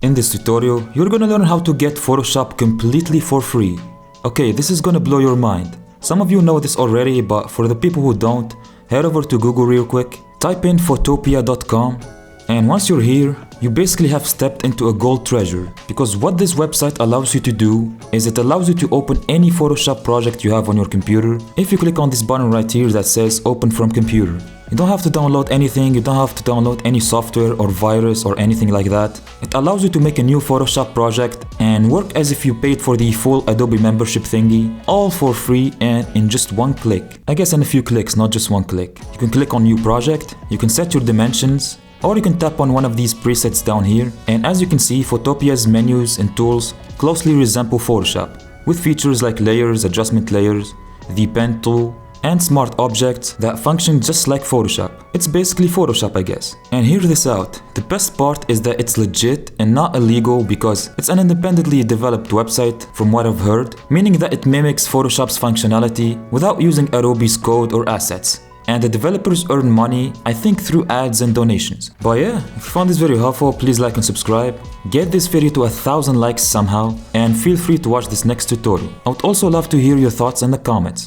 In this tutorial, you're gonna learn how to get Photoshop completely for free. Okay, this is gonna blow your mind. Some of you know this already, but for the people who don't, head over to Google real quick, type in photopea.com, and once you're here, you basically have stepped into a gold treasure, because what this website allows you to do is it allows you to open any Photoshop project you have on your computer. If you click on this button right here that says open from computer, you don't have to download anything, you don't have to download any software or virus or anything like that. It allows you to make a new Photoshop project and work as if you paid for the full Adobe membership thingy, all for free and in just one click. I guess in a few clicks, not just one click. You can click on new project, you can set your dimensions, or you can tap on one of these presets down here, and as you can see, Photopea's menus and tools closely resemble Photoshop, with features like layers, adjustment layers, the pen tool, and smart objects that function just like Photoshop. It's basically Photoshop, I guess. And hear this out, the best part is that it's legit and not illegal because it's an independently developed website from what I've heard, meaning that it mimics Photoshop's functionality without using Adobe's code or assets. And the developers earn money, I think, through ads and donations. But yeah, if you found this video helpful, please like and subscribe. Get this video to 1,000 likes somehow, and feel free to watch this next tutorial. I would also love to hear your thoughts in the comments.